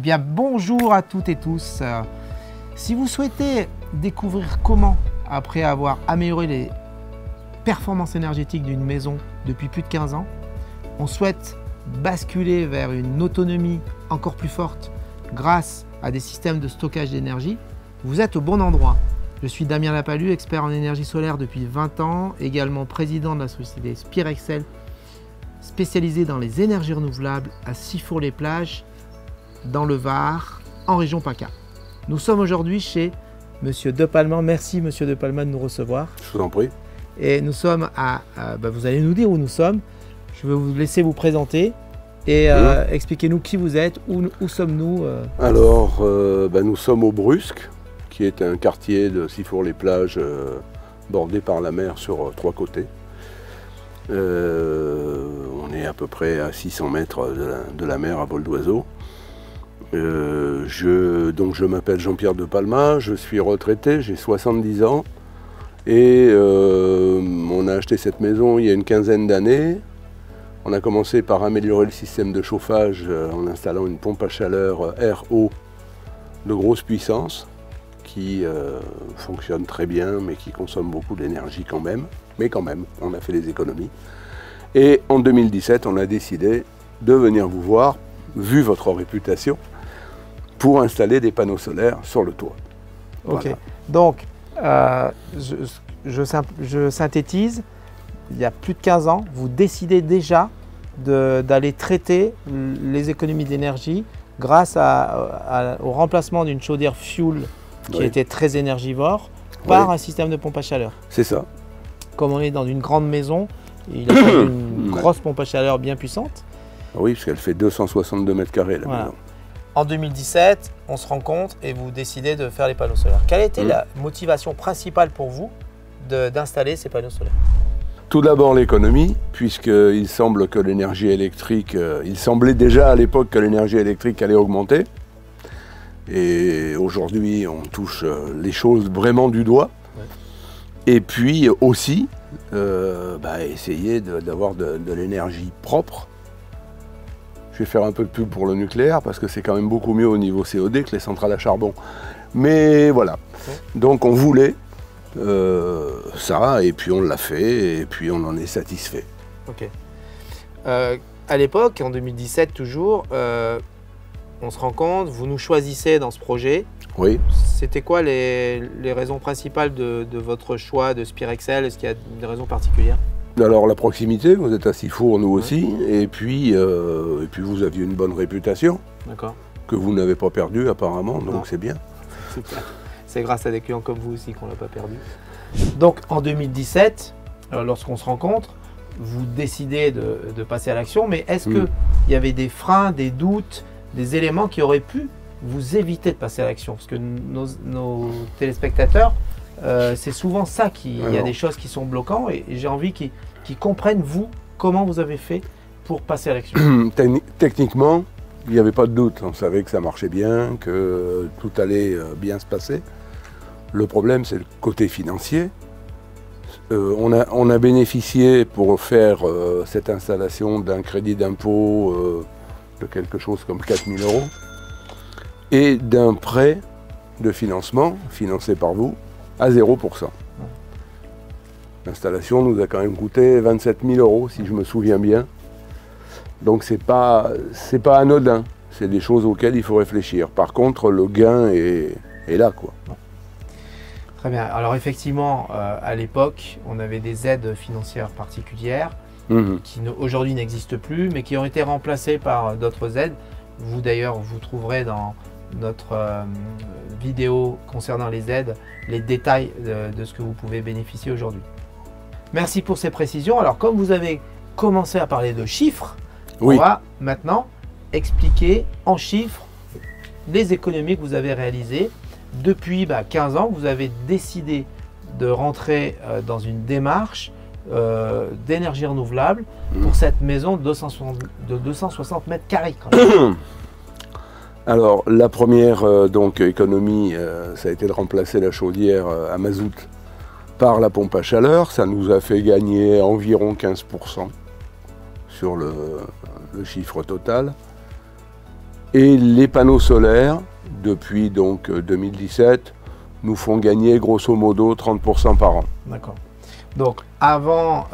bien, bonjour à toutes et tous. Si vous souhaitez découvrir comment, après avoir amélioré les performances énergétiques d'une maison depuis plus de 15 ans, on souhaite basculer vers une autonomie encore plus forte grâce à des systèmes de stockage d'énergie, vous êtes au bon endroit. Je suis Damien Lapalus, expert en énergie solaire depuis 20 ans, également président de la société Spirexcel, spécialisée dans les énergies renouvelables à Sifour-les-Plages, dans le Var, en région PACA. Nous sommes aujourd'hui chez Monsieur De Palma. Merci Monsieur De Palma de nous recevoir. Je vous en prie. Et nous sommes vous allez nous dire où nous sommes. Je vais vous laisser vous présenter et expliquez-nous qui vous êtes, où sommes-nous. Alors, nous sommes au Brusque, qui est un quartier de Sifour-les-Plages bordé par la mer sur 3 côtés. On est à peu près à 600 mètres de la mer à vol d'oiseau. Je m'appelle Jean-Pierre De Palma, je suis retraité, j'ai 70 ans et on a acheté cette maison il y a une quinzaine d'années. On a commencé par améliorer le système de chauffage en installant une pompe à chaleur RO de grosse puissance qui fonctionne très bien mais qui consomme beaucoup d'énergie quand même. Mais quand même, on a fait des économies. Et en 2017, on a décidé de venir vous voir, vu votre réputation, pour installer des panneaux solaires sur le toit. Ok, Voilà. donc je synthétise, il y a plus de 15 ans, vous décidez déjà d'aller traiter les économies d'énergie grâce au remplacement d'une chaudière fuel qui Oui. était très énergivore par Oui. un système de pompe à chaleur. C'est ça. Comme on est dans une grande maison, il a fallu une grosse pompe à chaleur bien puissante. Oui, parce qu'elle fait 262 mètres carrés la Voilà. maison. En 2017, on se rencontre et vous décidez de faire les panneaux solaires. Quelle a été la motivation principale pour vous d'installer ces panneaux solaires? Tout d'abord l'économie, puisqu'il semble que l'énergie électrique, il semblait déjà à l'époque que l'énergie électrique allait augmenter. Et aujourd'hui, on touche les choses vraiment du doigt. Ouais. Et puis aussi, essayer d'avoir de l'énergie propre. Je vais faire un peu de pub pour le nucléaire, parce que c'est quand même beaucoup mieux au niveau COD que les centrales à charbon. Mais voilà, Ouais. donc on voulait ça, et puis on l'a fait, et puis on en est satisfait. Ok. À l'époque, en 2017 toujours, on se rend compte, vous nous choisissez dans ce projet. Oui. C'était quoi les raisons principales de votre choix de Spirexcel? Est-ce qu'il y a des raisons particulières? Alors la proximité, vous êtes à Sifour, nous aussi, et puis vous aviez une bonne réputation, D'accord. que vous n'avez pas perdue apparemment, Non. donc c'est bien. C'est grâce à des clients comme vous aussi qu'on ne l'a pas perdu. Donc en 2017, lorsqu'on se rencontre, vous décidez de passer à l'action, mais est-ce qu'il y avait des freins, des doutes, des éléments qui auraient pu vous éviter de passer à l'action? Parce que nos téléspectateurs, c'est souvent ça il y a des choses qui sont bloquantes et j'ai envie qu'ils comprennent vous, comment vous avez fait pour passer à l'action. Techniquement, il n'y avait pas de doute, on savait que ça marchait bien, que tout allait bien se passer. Le problème, c'est le côté financier. On a bénéficié pour faire cette installation d'un crédit d'impôt de quelque chose comme 4 000 € et d'un prêt de financement financé par vous à 0%. L'installation nous a quand même coûté 27 000 €, si je me souviens bien. Donc c'est pas anodin, c'est des choses auxquelles il faut réfléchir. Par contre, le gain est là, quoi. Très bien. Alors effectivement, à l'époque, on avait des aides financières particulières qui aujourd'hui n'existent plus, mais qui ont été remplacées par d'autres aides. Vous d'ailleurs, vous trouverez dans notre vidéo concernant les aides, les détails de ce que vous pouvez bénéficier aujourd'hui. Merci pour ces précisions. Alors comme vous avez commencé à parler de chiffres, on va maintenant expliquer en chiffres les économies que vous avez réalisées. Depuis 15 ans, vous avez décidé de rentrer dans une démarche d'énergie renouvelable pour cette maison de 260 mètres carrés. Alors la première économie, ça a été de remplacer la chaudière à mazout par la pompe à chaleur. Ça nous a fait gagner environ 15% sur le chiffre total. Et les panneaux solaires, depuis donc 2017, nous font gagner grosso modo 30% par an. D'accord. Donc avant,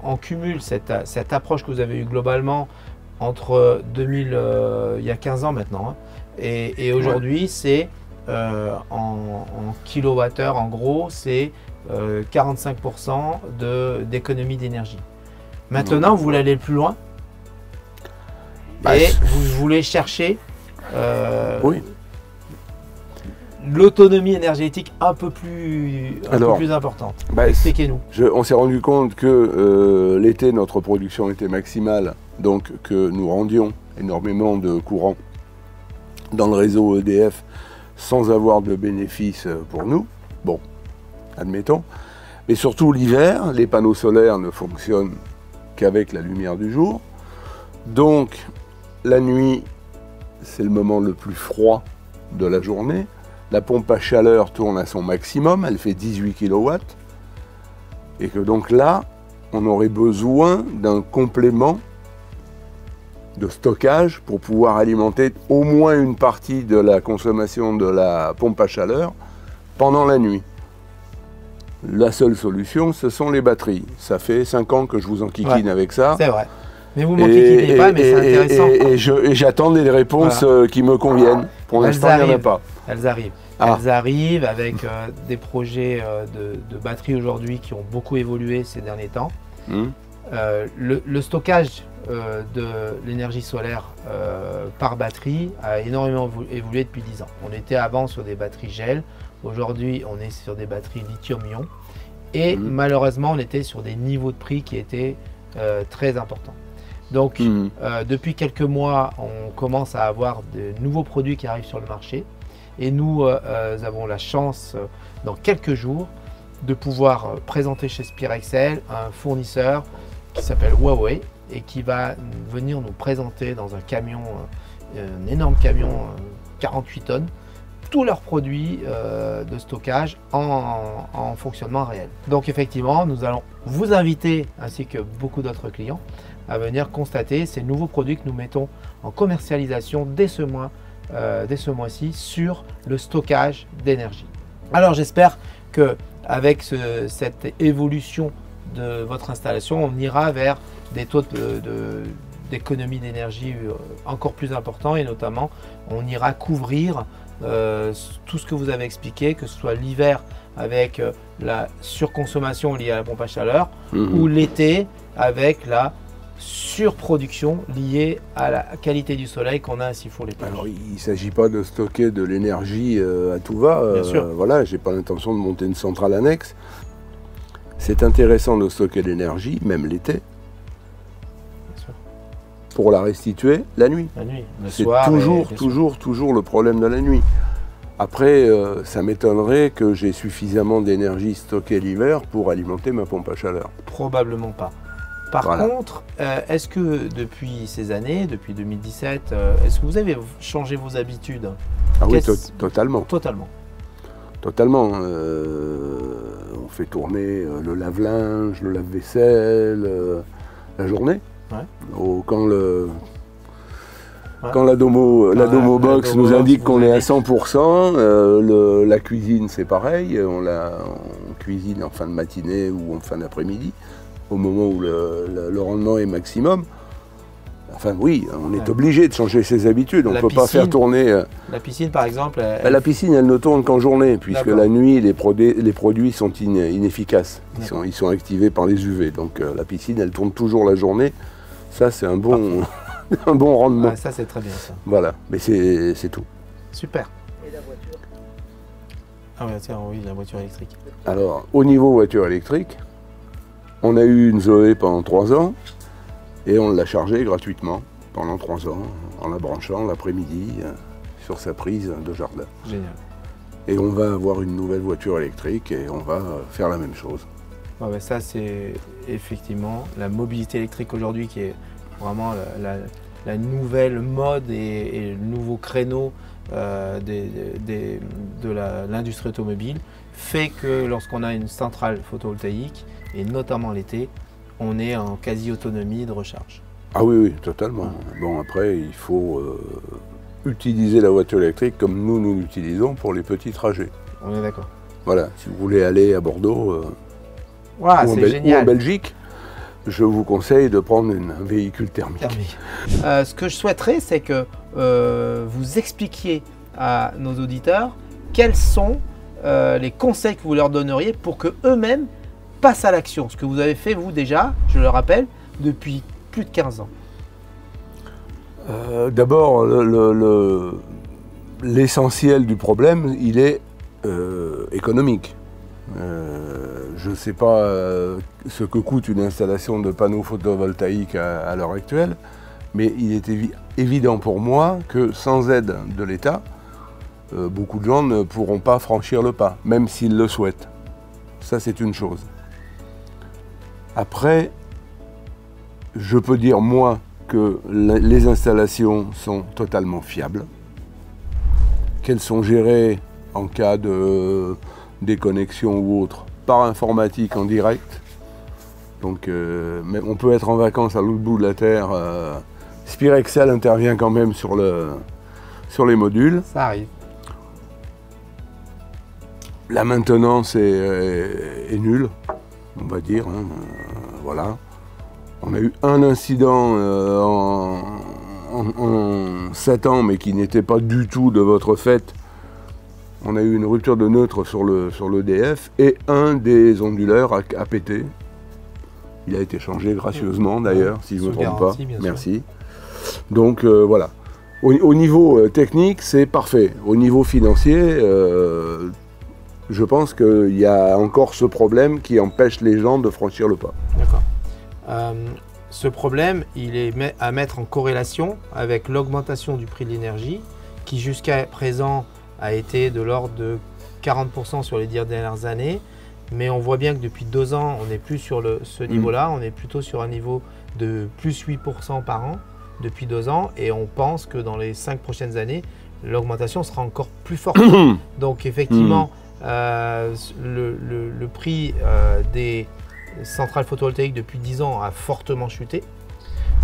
on cumule cette approche que vous avez eue globalement entre 2000, il y a 15 ans maintenant, hein, et aujourd'hui, c'est en kilowattheure, en gros, c'est 45% d'économie d'énergie. Maintenant, vous voulez aller plus loin et vous voulez chercher l'autonomie énergétique un peu plus importante. Expliquez-nous. On s'est rendu compte que l'été, notre production était maximale, donc que nous rendions énormément de courant dans le réseau EDF sans avoir de bénéfices pour nous. Bon, admettons. Mais surtout l'hiver, les panneaux solaires ne fonctionnent qu'avec la lumière du jour. Donc la nuit, c'est le moment le plus froid de la journée. La pompe à chaleur tourne à son maximum, elle fait 18 kW. Et que donc là, on aurait besoin d'un complément de stockage pour pouvoir alimenter au moins une partie de la consommation de la pompe à chaleur pendant la nuit. La seule solution, ce sont les batteries. Ça fait 5 ans que je vous enquiquine avec ça. C'est vrai. Mais vous m'enquiquinez pas, mais c'est intéressant. Et j'attends des réponses qui me conviennent. Pour l'instant, il n'y en a pas. Elles arrivent. Elles arrivent avec des projets de batteries aujourd'hui qui ont beaucoup évolué ces derniers temps. Le stockage de l'énergie solaire par batterie a énormément évolué depuis 10 ans. On était avant sur des batteries gel, aujourd'hui on est sur des batteries lithium-ion et malheureusement on était sur des niveaux de prix qui étaient très importants. Donc depuis quelques mois on commence à avoir de nouveaux produits qui arrivent sur le marché et nous avons la chance dans quelques jours de pouvoir présenter chez Spirexel un fournisseur qui s'appelle Huawei et qui va venir nous présenter dans un camion, un énorme camion 48 tonnes, tous leurs produits de stockage en fonctionnement réel. Donc effectivement, nous allons vous inviter, ainsi que beaucoup d'autres clients, à venir constater ces nouveaux produits que nous mettons en commercialisation dès ce mois-ci sur le stockage d'énergie. Alors j'espère qu'avec cette évolution de votre installation, on ira vers des taux d'économie d'énergie encore plus importants et notamment on ira couvrir tout ce que vous avez expliqué, que ce soit l'hiver avec la surconsommation liée à la pompe à chaleur ou l'été avec la surproduction liée à la qualité du soleil qu'on a ainsi pour les plages. Alors il ne s'agit pas de stocker de l'énergie à tout va. Bien sûr. Voilà, j'ai pas l'intention de monter une centrale annexe. C'est intéressant de stocker l'énergie, même l'été, pour la restituer la nuit. C'est toujours le problème de la nuit. Après, ça m'étonnerait que j'ai suffisamment d'énergie stockée l'hiver pour alimenter ma pompe à chaleur. Probablement pas. Par contre, est-ce que depuis ces années, depuis 2017, est-ce que vous avez changé vos habitudes? Ah oui, totalement. Totalement. Totalement. On fait tourner le lave-linge, le lave-vaisselle, la journée. Quand la Domo Box nous indique qu'on est à 100%, la cuisine c'est pareil, on cuisine en fin de matinée ou en fin d'après-midi, au moment où le rendement est maximum. Enfin oui, on est obligé de changer ses habitudes, on ne peut pas faire tourner... La piscine par exemple... La piscine elle ne tourne qu'en journée, puisque la nuit les produits sont inefficaces, ils sont activés par les UV, donc la piscine elle tourne toujours la journée, ça c'est un bon rendement. Ça c'est très bien ça. Voilà, mais c'est tout. Super. Et la voiture? Ah oui, la voiture électrique. Alors, au niveau voiture électrique, on a eu une Zoé pendant 3 ans, et on l'a chargée gratuitement pendant 3 ans, en la branchant l'après-midi sur sa prise de jardin. Génial. Et on va avoir une nouvelle voiture électrique et on va faire la même chose. Ça c'est effectivement la mobilité électrique aujourd'hui qui est vraiment la nouvelle mode et le nouveau créneau de l'industrie automobile fait que lorsqu'on a une centrale photovoltaïque et notamment l'été, on est en quasi-autonomie de recharge. Ah oui, oui, totalement. Bon, après, il faut utiliser la voiture électrique comme nous l'utilisons pour les petits trajets. On est d'accord. Voilà, si vous voulez aller à Bordeaux wow, ou en Belgique, je vous conseille de prendre un véhicule thermique. Ce que je souhaiterais, c'est que vous expliquiez à nos auditeurs quels sont les conseils que vous leur donneriez pour qu'eux-mêmes passent à l'action. Ce que vous avez fait, vous, déjà, je le rappelle, depuis plus de 15 ans. D'abord, l'essentiel du problème, il est économique. Je ne sais pas ce que coûte une installation de panneaux photovoltaïques à l'heure actuelle, mais il est évident pour moi que sans aide de l'État, beaucoup de gens ne pourront pas franchir le pas, même s'ils le souhaitent. Ça, c'est une chose. Après, je peux dire, moi, que les installations sont totalement fiables, qu'elles sont gérées en cas de déconnexion ou autre par informatique en direct. Donc mais on peut être en vacances à l'autre bout de la Terre. Spirexel intervient quand même sur les modules. Ça arrive. La maintenance est nulle, on va dire. Hein, voilà. On a eu un incident en 7 ans, mais qui n'était pas du tout de votre fait. On a eu une rupture de neutre sur l'EDF et un des onduleurs a pété. Il a été changé gracieusement d'ailleurs, si je ne me trompe pas. Merci. Donc voilà. Au niveau technique, c'est parfait. Au niveau financier, je pense qu'il y a encore ce problème qui empêche les gens de franchir le pas. D'accord. Ce problème, il est à mettre en corrélation avec l'augmentation du prix de l'énergie qui jusqu'à présent a été de l'ordre de 40% sur les 10 dernières années. Mais on voit bien que depuis 2 ans, on n'est plus sur ce niveau-là. On est plutôt sur un niveau de plus 8% par an depuis 2 ans. Et on pense que dans les 5 prochaines années, l'augmentation sera encore plus forte. Donc effectivement, le prix des centrales photovoltaïques depuis 10 ans a fortement chuté.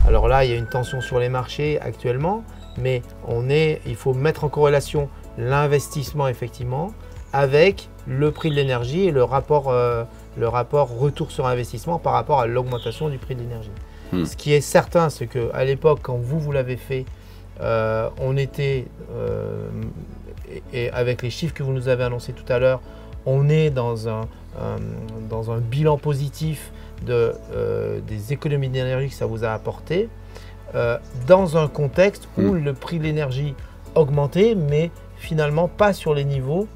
Alors là, il y a une tension sur les marchés actuellement, mais il faut mettre en corrélation l'investissement effectivement avec le prix de l'énergie et le rapport retour sur investissement par rapport à l'augmentation du prix de l'énergie. Ce qui est certain, c'est qu'à l'époque, quand vous l'avez fait, on était, et avec les chiffres que vous nous avez annoncés tout à l'heure, on est dans un bilan positif des économies d'énergie que ça vous a apporté, dans un contexte où le prix de l'énergie augmentait, mais finalement pas sur les niveaux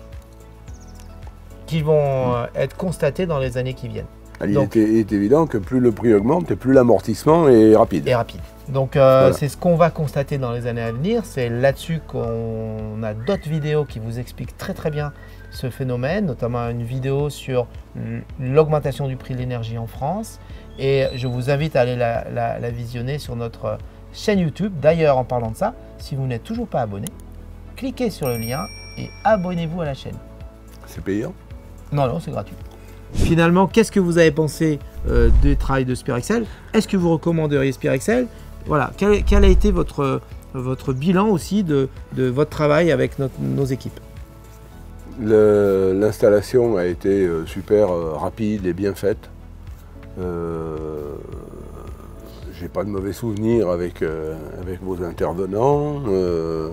qui vont être constatés dans les années qui viennent. Il est évident que plus le prix augmente et plus l'amortissement est rapide. Donc voilà. C'est ce qu'on va constater dans les années à venir. C'est là-dessus qu'on a d'autres vidéos qui vous expliquent très très bien ce phénomène, notamment une vidéo sur l'augmentation du prix de l'énergie en France. Et je vous invite à aller la visionner sur notre chaîne YouTube. D'ailleurs, en parlant de ça, si vous n'êtes toujours pas abonné, cliquez sur le lien et abonnez-vous à la chaîne. C'est payant? Non, non, c'est gratuit. Finalement, qu'est-ce que vous avez pensé du travail de Spirexel? Est-ce que vous recommanderiez Spirexel? Voilà, quel a été votre bilan aussi de votre travail avec nos équipes? L'installation a été super rapide et bien faite. J'ai pas de mauvais souvenirs avec vos intervenants. Je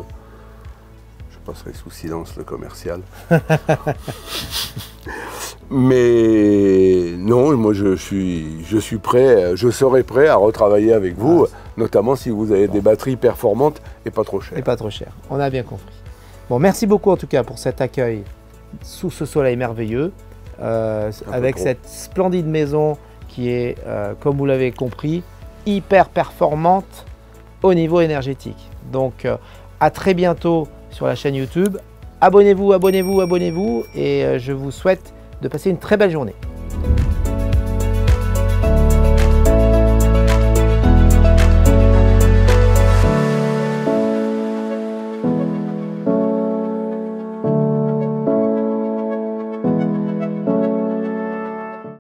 passerai sous silence le commercial. Mais non, moi je suis prêt, je serai prêt à retravailler avec vous, notamment si vous avez des batteries performantes et pas trop chères. Et pas trop chères, on a bien compris. Bon, merci beaucoup en tout cas pour cet accueil sous ce soleil merveilleux, avec cette splendide maison qui est, comme vous l'avez compris, hyper performante au niveau énergétique. Donc à très bientôt sur la chaîne YouTube. Abonnez-vous, abonnez-vous, abonnez-vous et je vous souhaite de passer une très belle journée.